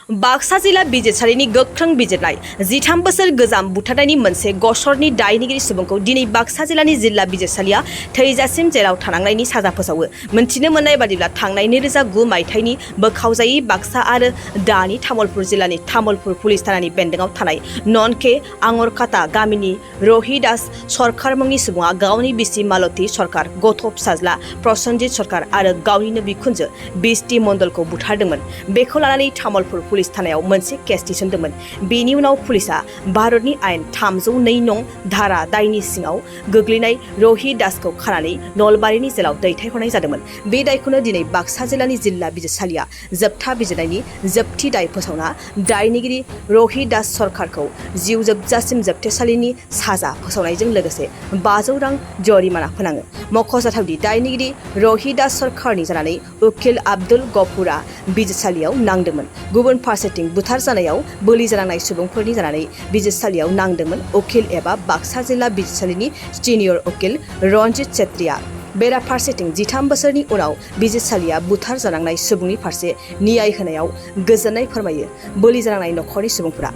बाक्सा जिल्ला बिजिरसालिनि गोख्रों बिजिरनाय 13 बोसोर गोजाम बुथारनायनि मोनसे गसरनि दायनिगिरि सुबुंखौ दिनै बाक्सा जिल्लानि जिल्ला बिजिरसालिया थैजासिम जेलाव थानांनायनि साजा फोसावो। मोनथिनो मोननाय बादिब्ला थांनाय 2009 मायथाइनि बोखावजायै बाक्सा आरो दानि तामुलपुर जिल्लानि तामुलपुर पुलिस थानानि बेन्दोंआव थानाय ननके आंगरकाटा गामिनि रहिदास सरकार मुंनि सुबुङा गावनि बिसि मालती सरकार, गथ' फिसाज्ला प्रसन्जित सरकार आरो गावनिनो बिखुनजो बिस्ति मण्डलखौ बुथारदोंमोन। बेखौ लानानै तामुलपुर पुलिस थानायाव मोनसे केस थिसनदोंमोन। बेनि उनाव पुलिसा भारतनि आयेन 302 नं धारा दायनि सिङाव गोग्लैनाय रहिदासखौ खानानै नलबारिनि जेलाव दैथायहरनाय जादोंमोन। बे दायखौनो दिनै बाक्सा जिल्लानि जिल्ला बिजिरसालिया जोबथा बिजिरनायनि जोबथि दाय फोसावना दायनिगिरि रहिदास सरकारखौ जिउ जोबजासिम जोबथेसालिनि साजा फोसावनायजों लोगोसे 500 रां जरिमाना फोनाङो। मख'जाथावदि दायनिगिरि रहिदास सरकारनि जानानै उकिल आब्दुल गफुरा बिजिरसालियाव नांदोंमोन। गुबुन फारसेथिं बुथार जानायाव बोलि जानांनाय सुबुंफोरनि जानानै बिजिरसालियाव नांदोंमोन उकिल एबा बाक्सा जिल्ला बिजिरसालिनि सिनियर उकिल रन्जित छेत्रीया। बेराफारसेथिं 13 बोसोरनि उनाव बिजिरसालिया बुथार जानांनाय सुबुंनि फारसे न्याय होनायाव गोजोननाय फोरमायो बोलि जानांनाय नखरनि सुबुंफोरा।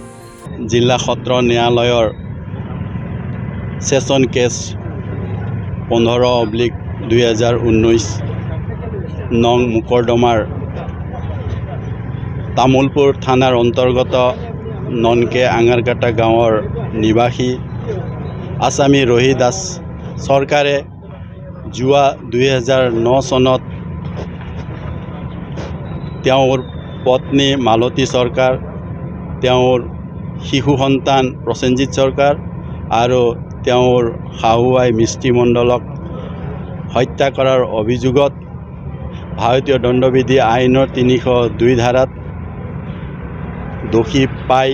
जिल्ला सत्र न्यायालयৰ सेशन केस 15/2019 নং মোকৰ্দমাৰ তামুলপুৰ থানাৰ অন্তৰ্গত ননকে আঙাৰকাটা গাঁৱৰ নিবাসী আছামী ৰহিদাস চৰকাৰে যোৱা 2009 চনত তেওঁৰ পত্নী মালতী চৰকাৰ, তেওঁৰ শিশু সন্তান প্ৰসেনজিৎ চৰকাৰ আৰু তেওঁৰ শাহুৱাই মিষ্টি মণ্ডলক হত্যা কৰাৰ অভিযোগত ভাৰতীয় দণ্ডবিধি আইনৰ 302 ধাৰাত দোষী পাই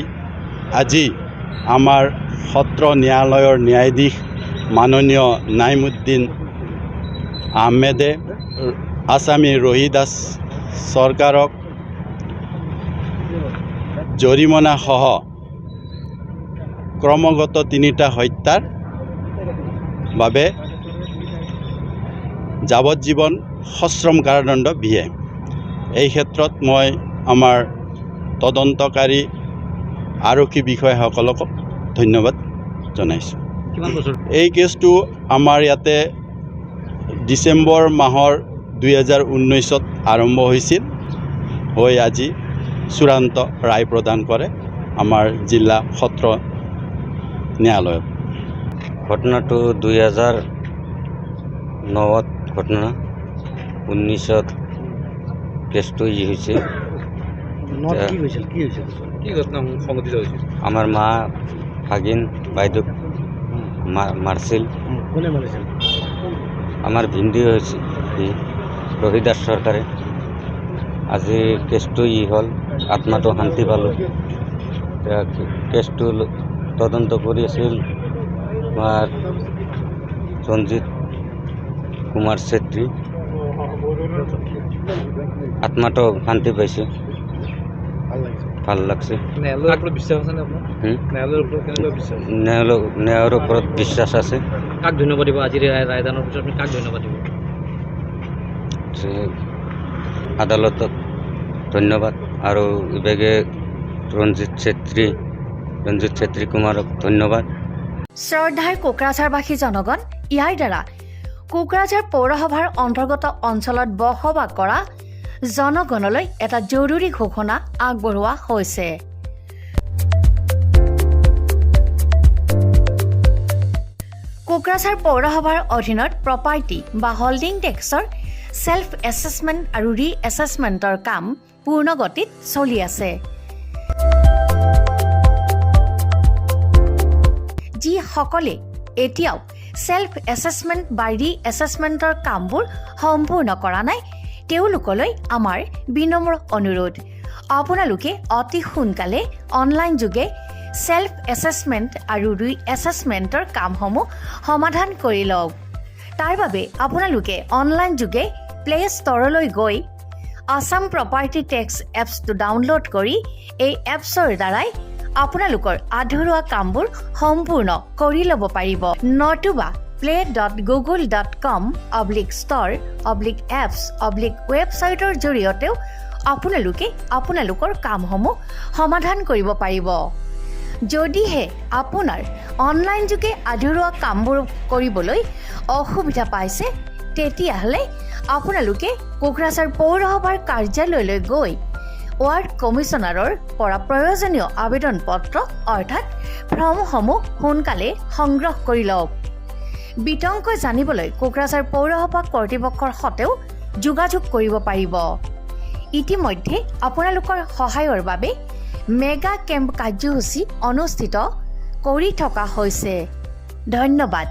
আজি আমাৰ সত্ৰ ন্যায়ালয়ৰ ন্যায়াধীশ মাননীয় নাইমুদ্দিন আহমেদে আছামী ৰহিদাস চৰকাৰক জৰিমনাসহ ক্ৰমাগত 3টা হত্যাৰ বাবে যাৱজ্জীৱন সশ্ৰম কাৰাদণ্ড বিহে। এই ক্ষেত্ৰত মই আমাৰ তদন্তকাৰী আৰক্ষী বিষয়াসকলক ধন্যবাদ জনাইছোঁ। এই কেছটো আমাৰ ইয়াতে ডিচেম্বৰ মাহৰ 2019ত আৰম্ভ হৈছিল, হৈ আজি চূড়ান্ত ৰায় প্ৰদান কৰে আমাৰ জিলা সত্ৰ ন্যায়ালয়ত। ঘটনাটো 2009ত ঘটনা, 19ত কেছটো হৈছে। আমাৰ মা ভাগিন বাইদেউ মাৰছিল। আমাৰ ভিন্দি হৈছে ৰহিদাস চৰকাৰে। আজি কেছটো হ'ল, আত্মাটো শান্তি পালোঁ। কেছটো তদন্ত কৰি আছিল আমাৰ ৰঞ্জিত কুমাৰ ছেত্ৰী। আত্মাটো শান্তি পাইছে, ভাল লাগছে। ন্যায়ৰ ওপৰত বিশ্বাস আছে। কাক ধন্যবাদ দিব আজিৰ ৰায়দানৰ পিছত? আপুনি কাক ধন্যবাদ দিব? আদালতত ধন্যবাদ আৰু ইভাগে ৰঞ্জিত ছেত্ৰী কুমাৰক ধন্যবাদ। শ্ৰদ্ধাৰ কোকৰাঝাৰবাসী জনগণ, ইয়াৰ দ্বাৰা কোকৰাঝাৰ পৌৰসভাৰ অন্তৰ্গত অঞ্চলত বসবাস কৰা জনগণলৈ এটা জৰুৰী ঘোষণা আগবঢ়োৱা হৈছে। কোকৰাঝাৰ পৌৰসভাৰ অধীনত প্ৰপাৰ্টি বা হল্ডিং টেক্সৰ সেল্ফ এছেছমেণ্ট আৰু ৰি এছেছমেণ্টৰ কাম পূৰ্ণ গতিত চলি আছে। যিসকলে এতিয়াও সেল্ফ এছেছমেণ্ট বা ৰি এছেছমেণ্টৰ কামবোৰ সম্পূৰ্ণ কৰা নাই, তেওঁলোকলৈ আমাৰ বিনম্ৰ অনুৰোধ, আপোনালোকে অতি সোনকালে অনলাইন যোগে সেল্ফ এছেছমেণ্ট আৰু ৰি এছেছমেণ্টৰ কামসমূহ সমাধান কৰি লওক। তাৰ বাবে আপোনালোকে অনলাইন যোগে প্লে ষ্টৰলৈ গৈ আছাম প্ৰপাৰ্টি টেক্স এপছটো ডাউনলোড কৰি এই এপছৰ দ্বাৰাই আপোনালোকৰ আধৰুৱা কামবোৰ সম্পূৰ্ণ কৰি ল'ব পাৰিব। নতুবা play.google.com/store/apps/websiteৰ জৰিয়তেও আপোনালোকে আপোনালোকৰ কামসমূহ সমাধান কৰিব পাৰিব। যদিহে আপোনাৰ অনলাইন যোগে আধৰুৱা কামবোৰ কৰিবলৈ অসুবিধা পাইছে তেতিয়াহ'লে আপোনালোকে কোকৰাঝাৰ পৌৰসভাৰ কাৰ্যালয়লৈ গৈ ৱাৰ্ড কমিছনাৰৰ পৰা প্ৰয়োজনীয় আবেদন পত্ৰ অৰ্থাৎ ফৰ্মসমূহ সোনকালে সংগ্ৰহ কৰি লওক। বিতংকৈ জানিবলৈ কোকৰাঝাৰ পৌৰসভা কৰ্তৃপক্ষৰ সৈতেও যোগাযোগ কৰিব পাৰিব। ইতিমধ্যে আপোনালোকৰ সহায়ৰ বাবে মেগা কেম্প কাৰ্যসূচী অনুষ্ঠিত কৰি থকা হৈছে। ধন্যবাদ।